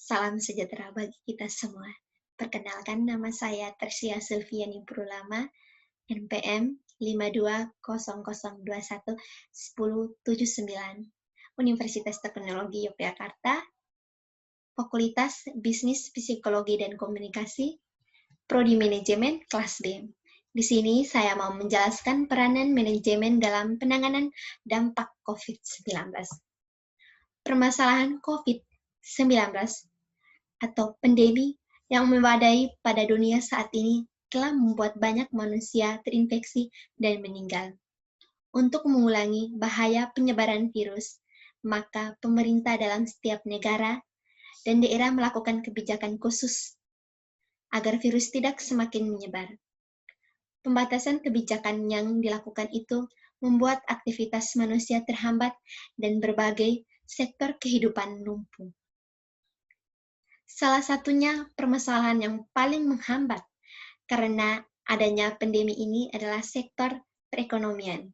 Salam sejahtera bagi kita semua. Perkenalkan, nama saya Tersia Sylviani Purulama, NPM 5200211079, Universitas Teknologi Yogyakarta, Fakultas Bisnis Psikologi dan Komunikasi, Prodi Manajemen kelas B. Di sini saya mau menjelaskan peranan manajemen dalam penanganan dampak COVID-19. Permasalahan COVID-19 atau pandemi yang mewadai pada dunia saat ini telah membuat banyak manusia terinfeksi dan meninggal. Untuk mengurangi bahaya penyebaran virus, maka pemerintah dalam setiap negara dan daerah melakukan kebijakan khusus agar virus tidak semakin menyebar. Pembatasan kebijakan yang dilakukan itu membuat aktivitas manusia terhambat dan berbagai sektor kehidupan lumpuh. Salah satunya permasalahan yang paling menghambat karena adanya pandemi ini adalah sektor perekonomian.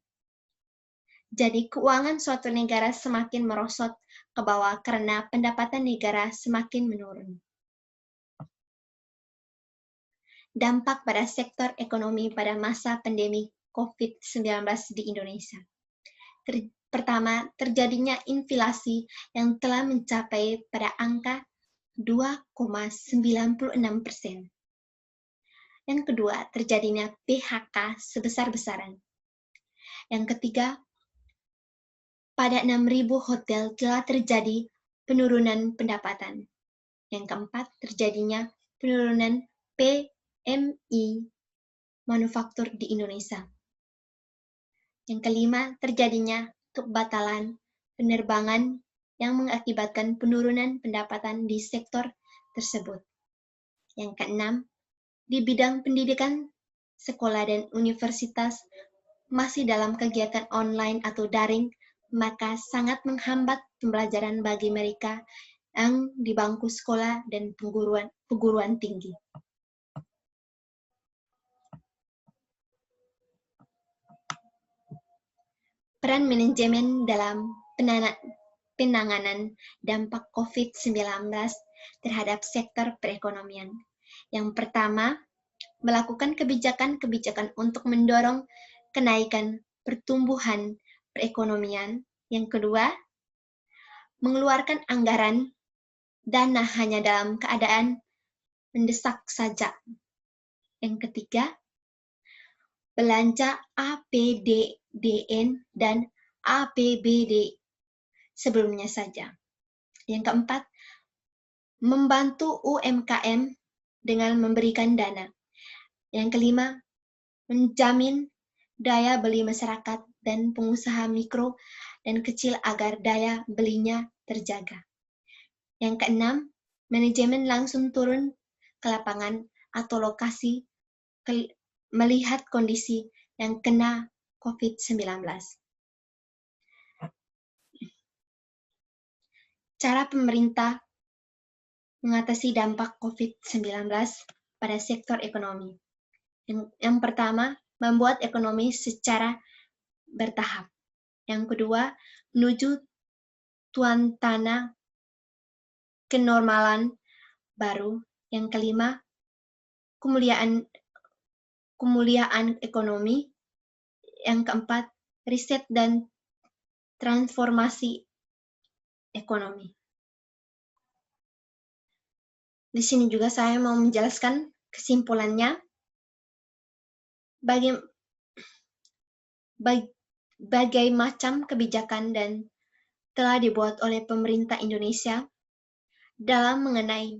Jadi keuangan suatu negara semakin merosot ke bawah karena pendapatan negara semakin menurun. Dampak pada sektor ekonomi pada masa pandemi COVID-19 di Indonesia. Pertama, terjadinya inflasi yang telah mencapai pada angka 2,96%. Yang kedua, terjadinya PHK sebesar-besaran. Yang ketiga, pada 6.000 hotel telah terjadi penurunan pendapatan. Yang keempat, terjadinya penurunan PMI manufaktur di Indonesia. Yang kelima, terjadinya kebatalan penerbangan yang mengakibatkan penurunan pendapatan di sektor tersebut. Yang keenam, di bidang pendidikan, sekolah dan universitas masih dalam kegiatan online atau daring, maka sangat menghambat pembelajaran bagi mereka yang di bangku sekolah dan perguruan tinggi. Peran manajemen dalam penanganan dampak COVID-19 terhadap sektor perekonomian. Yang pertama, melakukan kebijakan-kebijakan untuk mendorong kenaikan pertumbuhan perekonomian. Yang kedua, mengeluarkan anggaran dana hanya dalam keadaan mendesak saja. Yang ketiga, belanja APBDN dan APBD sebelumnya saja. Yang keempat, membantu UMKM dengan memberikan dana. Yang kelima, menjamin daya beli masyarakat dan pengusaha mikro dan kecil agar daya belinya terjaga. Yang keenam, manajemen langsung turun ke lapangan atau lokasi melihat kondisi yang kena COVID-19. Cara pemerintah mengatasi dampak COVID-19 pada sektor ekonomi. Yang pertama, membuat ekonomi secara bertahap. Yang kedua, menuju tuan-tana kenormalan baru. Yang kelima, kemuliaan ekonomi. Yang keempat, riset dan transformasi ekonomi. Di sini juga saya mau menjelaskan kesimpulannya. Bagai macam kebijakan dan telah dibuat oleh pemerintah Indonesia dalam mengenai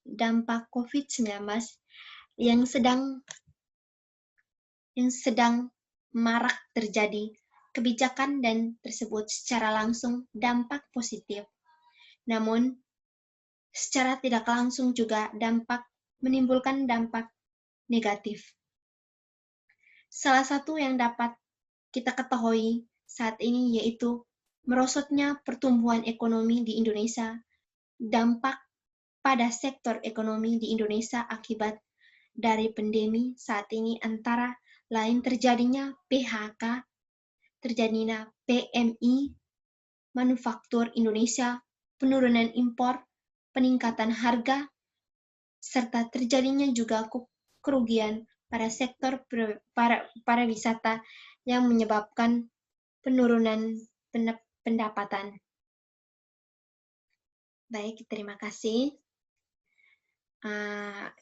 dampak COVID-19 yang sedang marak terjadi, kebijakan dan tersebut secara langsung dampak positif. Namun, secara tidak langsung juga menimbulkan dampak negatif. Salah satu yang dapat kita ketahui saat ini yaitu merosotnya pertumbuhan ekonomi di Indonesia. Dampak pada sektor ekonomi di Indonesia akibat dari pandemi saat ini antara lain terjadinya PHK, terjadinya PMI manufaktur Indonesia, penurunan impor, peningkatan harga, serta terjadinya juga kerugian pada sektor pariwisata yang menyebabkan penurunan pendapatan. Baik, terima kasih.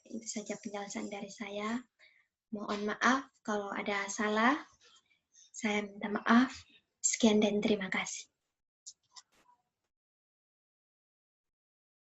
Itu saja penjelasan dari saya. Mohon maaf kalau ada salah. Saya minta maaf. Sekian dan terima kasih.